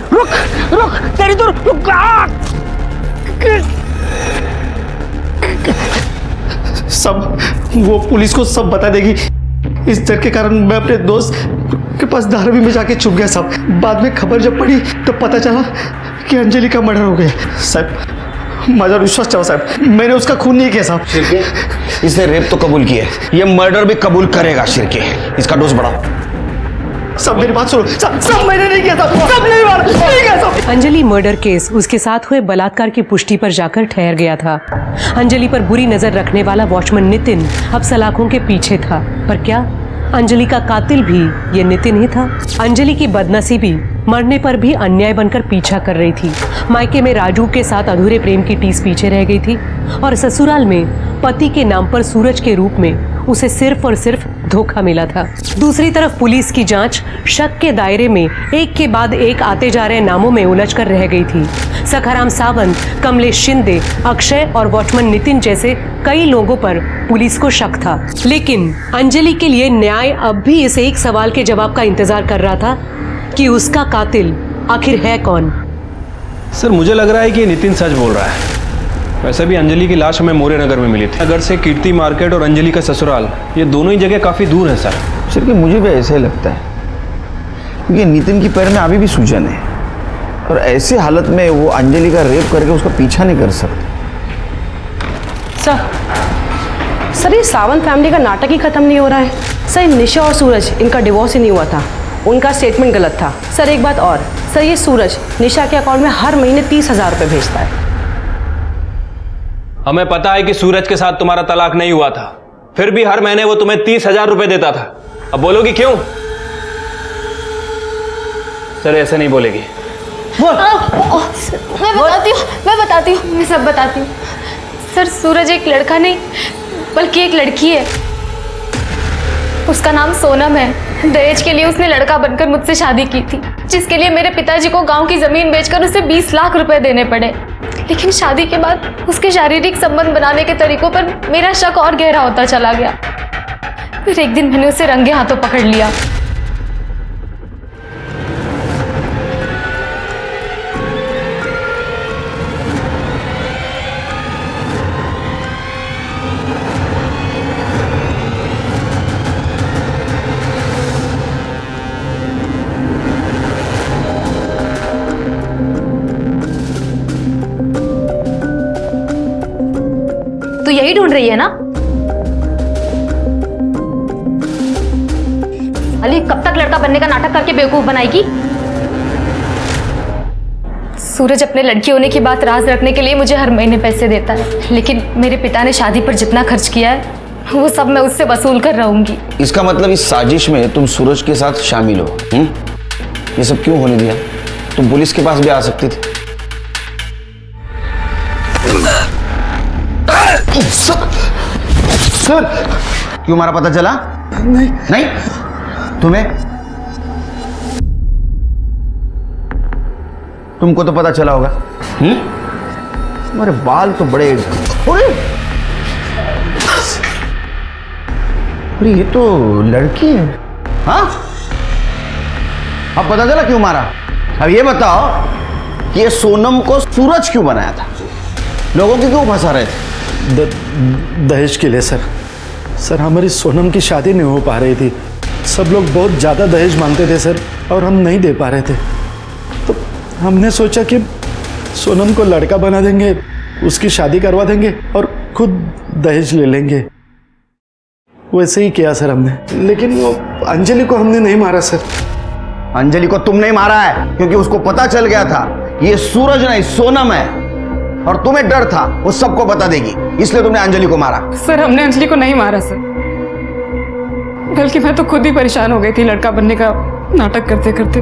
रुक रुक, तेरी तो रुक। सब वो पुलिस को सब बता देगी। इस डर के कारण मैं अपने दोस्त के पास धारावी में जाके छुप गया साहब। बाद में खबर जब पड़ी तो पता चला कि अंजलि का मर्डर हो गया। साहब माझा विश्वास चाहो साहब, मैंने उसका खून नहीं किया साहब। शिरके, इसने रेप तो कबूल किया है, ये मर्डर भी कबूल करेगा। शिरके, इसका डोज बढ़ाओ। सब मेरी बात सुनो, सब मैंने नहीं किया था, सब नहीं मारा, नहीं किया सब। अंजलि मर्डर केस उसके साथ हुए बलात्कार की पुष्टि पर जाकर ठहर गया था। अंजलि पर बुरी नजर रखने वाला वॉचमैन नितिन अब सलाखों के पीछे था। पर क्या अंजलि का कातिल भी ये नितिन ही था? अंजलि की बदनसीबी मरने पर भी अन्याय बनकर पीछा कर रही थी। मायके में राजू के साथ अधूरे प्रेम की टीस पीछे रह गई थी और ससुराल में पति के नाम पर सूरज के रूप में उसे सिर्फ और सिर्फ धोखा मिला था। दूसरी तरफ पुलिस की जांच शक के दायरे में एक के बाद एक आते जा रहे नामों में उलझ कर रह गई थी। सखाराम सावंत, कमलेश शिंदे, अक्षय और वॉचमैन नितिन जैसे कई लोगों पर पुलिस को शक था। लेकिन अंजलि के लिए न्याय अब भी इस एक सवाल के जवाब का इंतजार कर रहा था कि उसका कातिल आखिर है कौन। सर मुझे लग रहा है कि नितिन सच बोल रहा है। वैसे भी अंजलि की लाश हमें मौर्य नगर में मिली थी। नगर से कीर्ति मार्केट और अंजलि का ससुराल ये दोनों ही जगह काफ़ी दूर है सर। सर कि मुझे भी ऐसा ही लगता है क्योंकि नितिन की पैर में अभी भी सूजन है और ऐसी हालत में वो अंजलि का रेप करके उसका पीछा नहीं कर सकते। सर ये सावंत फैमिली का नाटक ही खत्म नहीं हो रहा है। सर निशा और सूरज, इनका डिवोर्स ही नहीं हुआ था, उनका स्टेटमेंट गलत था। सर एक बात और, सर ये सूरज निशा के अकाउंट में हर महीने 30,000 रुपये भेजता है। हमें पता है कि सूरज के साथ तुम्हारा तलाक नहीं हुआ था, फिर भी हर महीने वो तुम्हें 30,000 रुपए देता था। अब बोलोगी क्यों? सर ऐसे नहीं बोलेगी। मैं बताती हूँ, मैं सब बताती हूँ। सर सूरज एक लड़का नहीं बल्कि एक लड़की है। उसका नाम सोनम है। दहेज के लिए उसने लड़का बनकर मुझसे शादी की थी, जिसके लिए मेरे पिताजी को गांव की जमीन बेचकर उसे 20 लाख रुपए देने पड़े। लेकिन शादी के बाद उसके शारीरिक संबंध बनाने के तरीकों पर मेरा शक और गहरा होता चला गया। फिर एक दिन मैंने उसे रंगे हाथों पकड़ लिया। तो यही ढूंढ रही है ना? अली कब तक लड़का बनने का नाटक करके बेवकूफ बनाएगी? सूरज अपने लड़की होने की बात राज रखने के लिए मुझे हर महीने पैसे देता है, लेकिन मेरे पिता ने शादी पर जितना खर्च किया है वो सब मैं उससे वसूल कर रहूंगी। इसका मतलब इस साजिश में तुम सूरज के साथ शामिल हो। ये सब क्यों होने दिया? तुम पुलिस के पास भी आ सकती थी। सर क्यों मारा पता चला? नहीं तुम्हें? तुमको तो पता चला होगा। तुम्हारे बाल तो बड़े। अरे ये तो लड़की है। हाँ अब पता चला क्यों मारा? अब ये बताओ कि ये सोनम को सूरज क्यों बनाया था? लोगों की क्यों फंसा रहे थे? दहेज के लिए सर। सर हमारी सोनम की शादी नहीं हो पा रही थी, सब लोग बहुत ज़्यादा दहेज मांगते थे सर और हम नहीं दे पा रहे थे, तो हमने सोचा कि सोनम को लड़का बना देंगे, उसकी शादी करवा देंगे और खुद दहेज ले लेंगे। वैसे ही किया सर हमने, लेकिन वो अंजलि को हमने नहीं मारा सर। अंजलि को तुम नहीं मारा है क्योंकि उसको पता चल गया था ये सूरज नहीं सोनम है और तुम्हें डर था वो सबको बता देगी, इसलिए तुमने अंजलि को मारा। सर हमने अंजलि को नहीं मारा सर। बल्कि मैं तो खुद ही परेशान हो गई थी लड़का बनने का नाटक करते करते।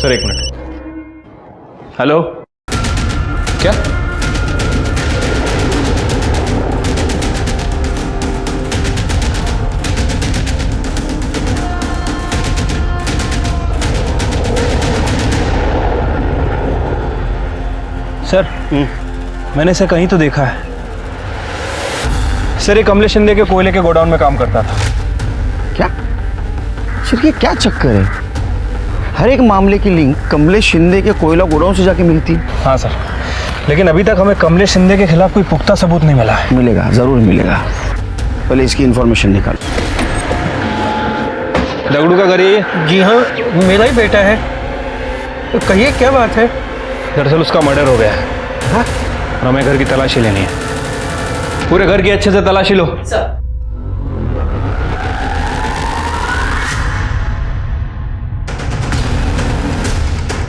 सर एक मिनट। हेलो, क्या? सर मैंने इसे कहीं तो देखा है। सर ये कमलेश शिंदे के कोयले के गोडाउन में काम करता था। क्या सिर्फ ये क्या चक्कर है? हर एक मामले की लिंक कमलेश शिंदे के कोयला गोडाउन से जाके मिलती। हाँ सर, लेकिन अभी तक हमें कमलेश शिंदे के खिलाफ कोई पुख्ता सबूत नहीं मिला है। मिलेगा, जरूर मिलेगा। पहले इसकी इंफॉर्मेशन निकाल। दगड़ू का घर ये? जी हाँ, मेरा ही बेटा है। तो कहिए क्या बात है? दरअसल उसका मर्डर हो गया है। हाँ? और हमें घर की तलाशी लेनी है। पूरे घर की अच्छे से तलाशी लो।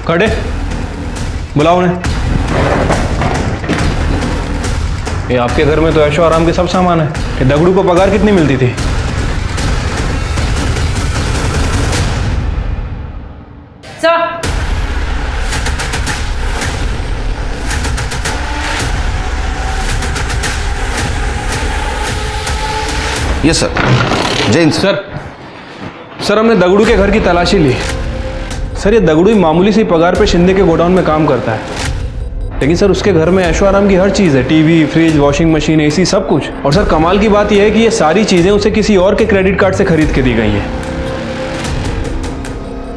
खड़े, बुलाओ उन्हें। ये आपके घर में तो ऐशो आराम के सब सामान है। कि दगड़ू को पगार कितनी मिलती थी? Yes sir. Jain sir, sir हमने दगड़ू के घर की तलाशी ली। सर ये दगड़ू ही मामूली सी पगार पे शिंदे के गोडाउन में काम करता है, लेकिन सर उसके घर में ऐशो आराम की हर चीज़ है। TV, fridge, washing machine, AC, सब कुछ। और सर कमाल की बात यह है कि ये सारी चीज़ें उसे किसी और के क्रेडिट कार्ड से खरीद के दी गई हैं।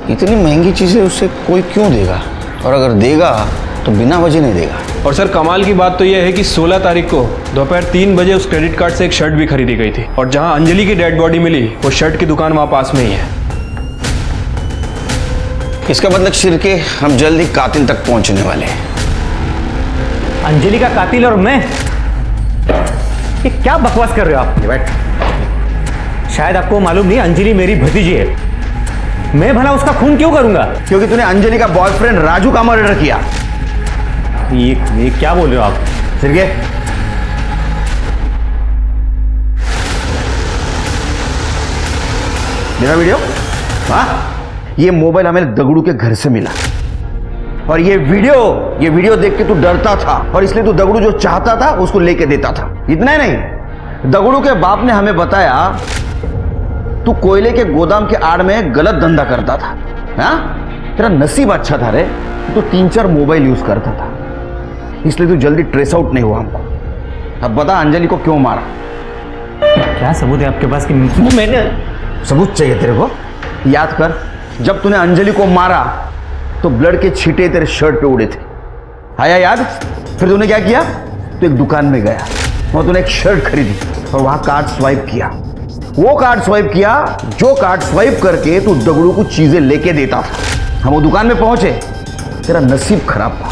इतनी महंगी चीज़ें उससे कोई क्यों देगा? और अगर देगा तो बिना वजह नहीं देगा। और सर कमाल की बात तो यह है कि 16 तारीख को दोपहर 3 बजे उस क्रेडिट कार्ड से एक शर्ट भी खरीदी गई थी। और जहां अंजलि की डेड बॉडी मिली, वो शर्ट की दुकान वहां पास में ही है। इसका मतलब शिरके हम जल्द ही कातिल तक पहुंचने वाले हैं। अंजलि का कातिल और मैं? ये क्या बकवास कर रहे हो आप? बैठ। शायद आपको मालूम नहीं, अंजलि मेरी भतीजी है। मैं भला उसका खून क्यों करूंगा? क्योंकि तूने अंजलि का बॉयफ्रेंड राजू का मर्डर किया। ये क्या बोल रहे हो आप? शिरके, मेरा वीडियो? हाँ, ये मोबाइल हमें दगड़ू के घर से मिला। और ये वीडियो देख के तू डरता था, और इसलिए तू दगड़ू जो चाहता था उसको लेके देता था। इतना ही नहीं, दगड़ू के बाप ने हमें बताया तू कोयले के गोदाम के आड़ में गलत धंधा करता था। हाँ, तेरा नसीब अच्छा था रे, तू 3-4 मोबाइल यूज करता था, इसलिए तू जल्दी ट्रेस आउट नहीं हुआ हमको। अब बता अंजलि को क्यों मारा? क्या सबूत है आपके पास कि मैंने? सबूत चाहिए तेरे को? याद कर, जब तूने अंजलि को मारा तो ब्लड के छींटे तेरे शर्ट पे उड़े थे। आया याद? फिर तूने क्या किया? तो एक दुकान में गया और तूने एक शर्ट खरीदी और वहां कार्ड स्वाइप किया। वो कार्ड स्वाइप किया जो कार्ड स्वाइप करके तू दगड़ू को चीजें लेके देता था। हम वो दुकान में पहुंचे, तेरा नसीब खराब था।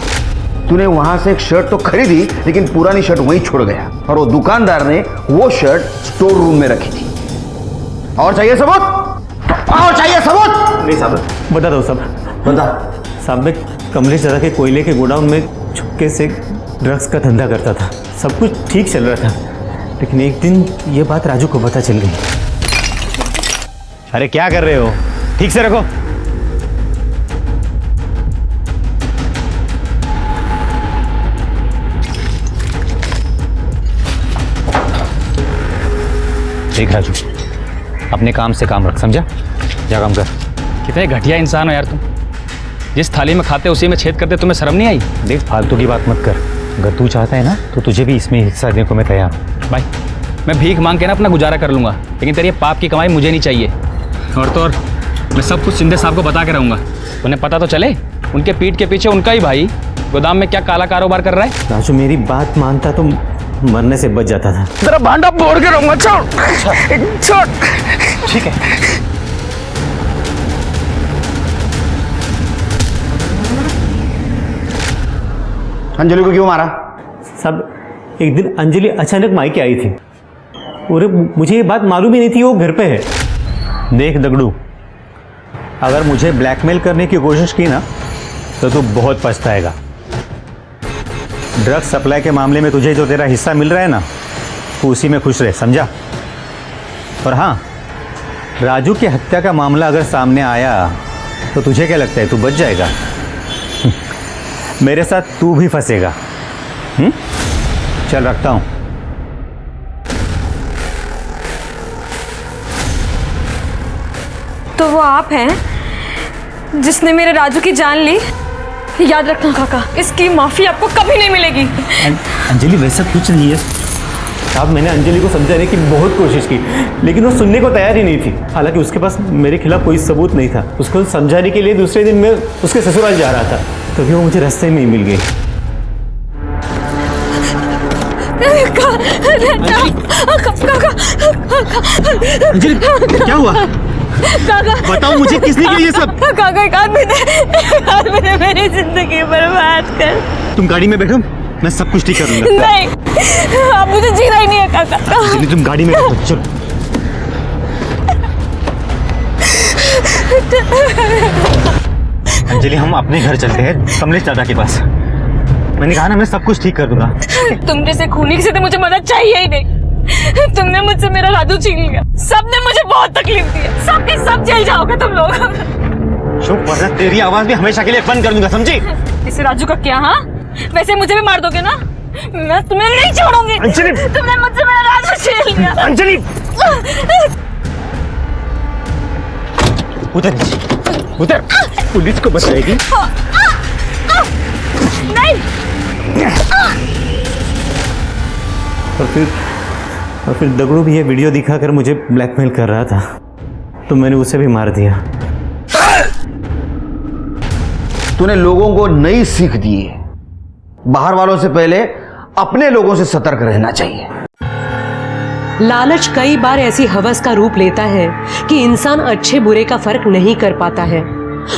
तूने वहां से एक शर्ट तो खरीदी, लेकिन पुरानी शर्ट वहीं छोड़ गया, और वो दुकानदार ने वो शर्ट स्टोर रूम में रखी थी। और चाहिए सबूत? और चाहिए सबूत? नहीं साहब, बता दो साहब। बता साहब, मैं कमलेश दादा के कोयले के गोडाउन में छुपके से ड्रग्स का धंधा करता था। सब कुछ ठीक चल रहा था, लेकिन एक दिन ये बात राजू को पता चल गई। अरे क्या कर रहे हो? ठीक से रखो। देख राजू, अपने काम से काम रख, समझा? जा काम कर। कितने घटिया इंसान हो यार तुम। जिस थाली में खाते उसी में छेद करते, तुम्हें शर्म नहीं आई? देख, फालतू की बात मत कर। अगर तू चाहता है ना तो तुझे भी इसमें हिस्सा देने को मैं तैयार हूँ। भाई, मैं भीख मांग के ना अपना गुजारा कर लूँगा, लेकिन तेरी पाप की कमाई मुझे नहीं चाहिए। और तो और मैं सब कुछ शिंदे साहब को बता के रहूँगा। उन्हें पता तो चले उनके पीठ के पीछे उनका ही भाई गोदाम में क्या काला कारोबार कर रहा है। राजू, मेरी बात मानता तो मरने से बच जाता था। तेरा भांडा फोड़ के रहूंगा। छोड़। ठीक है। अंजलि को क्यों मारा? सब एक दिन अंजलि अचानक मायके आई थी और मुझे ये बात मालूम ही नहीं थी वो घर पे है। देख दगड़ू, अगर मुझे ब्लैकमेल करने की कोशिश की ना तो तू बहुत पछताएगा। ड्रग्स सप्लाई के मामले में तुझे जो तेरा हिस्सा मिल रहा है ना, तू उसी में खुश रहे, समझा? और हाँ, राजू की हत्या का मामला अगर सामने आया तो तुझे क्या लगता है तू बच जाएगा? मेरे साथ तू भी फंसेगा। चल रखता हूं। तो वो आप हैं जिसने मेरे राजू की जान ली? याद रखना काका, इसकी माफी आपको कभी नहीं मिलेगी। अंजलि वैसा कुछ नहीं है साहब। मैंने अंजलि को समझाने की बहुत कोशिश की, लेकिन वो सुनने को तैयार ही नहीं थी। हालांकि उसके पास मेरे खिलाफ कोई सबूत नहीं था। उसको समझाने के लिए दूसरे दिन मैं उसके ससुराल जा रहा था, तभी वो मुझे रास्ते में ही मिल गई। अंजलि क्या हुआ? काका बताओ मुझे, किसने किया ये सब? काका एक आदमी ने मेरी जिंदगी बर्बाद कर। तुम गाड़ी में बैठो, मैं सब कुछ ठीक कर लूंगा। नहीं, आप मुझे जीना ही नहीं है काका। अंजलि तुम गाड़ी में बैठो, चलो। अंजलि हम अपने घर चलते हैं, कमलेश दादा के पास। मैंने कहा ना मैं सब कुछ ठीक कर दूंगा। तुम जैसे खूनी से तो मुझे मदद चाहिए ही नहीं। तुमने मुझसे मेरा राजू छीन लिया। सबने मुझे बहुत तकलीफ दी है। सब के सब जेल जाओगे तुम लोग। चुप, वरना तेरी आवाज भी हमेशा के लिए बंद कर दूंगा, समझी? इसे राजू का क्या? हाँ, वैसे मुझे भी मार दोगे ना? मैं तुम्हें नहीं छोड़ूंगी। अंजलि! तुमने मुझसे मेरा राजू छीन लिया। अंजलि! उधर उधर, पुलिस को बताएगी। नहीं। और फिर दगड़ू भी ये वीडियो दिखाकर मुझे ब्लैकमेल कर रहा था, तो मैंने उसे भी मार दिया। तूने लोगों को नई सीख दी है। बाहर वालों से पहले अपने लोगों से सतर्क रहना चाहिए। लालच कई बार ऐसी हवस का रूप लेता है कि इंसान अच्छे बुरे का फर्क नहीं कर पाता है।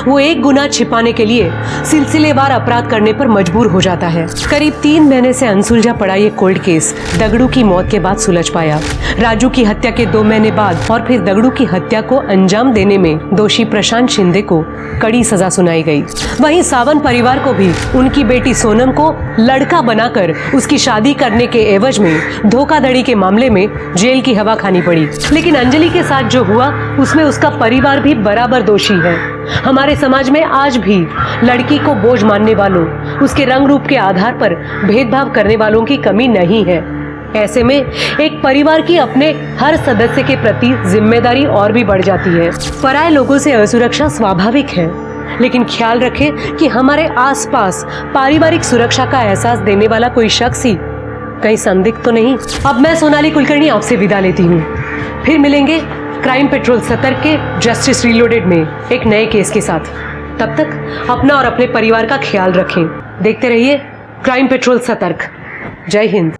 वो एक गुनाह छिपाने के लिए सिलसिलेवार अपराध करने पर मजबूर हो जाता है। करीब 3 महीने से अनसुलझा पड़ा ये कोल्ड केस दगड़ू की मौत के बाद सुलझ पाया। राजू की हत्या के 2 महीने बाद और फिर दगड़ू की हत्या को अंजाम देने में दोषी प्रशांत शिंदे को कड़ी सजा सुनाई गई। वहीं सावंत परिवार को भी उनकी बेटी सोनम को लड़का बनाकर उसकी शादी करने के एवज में धोखाधड़ी के मामले में जेल की हवा खानी पड़ी। लेकिन अंजलि के साथ जो हुआ उसमें उसका परिवार भी बराबर दोषी है। हमारे समाज में आज भी लड़की को बोझ मानने वालों, उसके रंग रूप के आधार पर भेदभाव करने वालों की कमी नहीं है। ऐसे में एक परिवार की अपने हर सदस्य के प्रति जिम्मेदारी और भी बढ़ जाती है। पराये लोगों से असुरक्षा स्वाभाविक है, लेकिन ख्याल रखें कि हमारे आसपास पारिवारिक सुरक्षा का एहसास देने वाला कोई शख्स ही कहीं संदिग्ध तो नहीं। अब मैं सोनाली कुलकर्णी आपसे विदा लेती हूँ। फिर मिलेंगे क्राइम पेट्रोल सतर्क के जस्टिस रीलोडेड में एक नए केस के साथ। तब तक अपना और अपने परिवार का ख्याल रखें। देखते रहिए क्राइम पेट्रोल सतर्क। जय हिंद।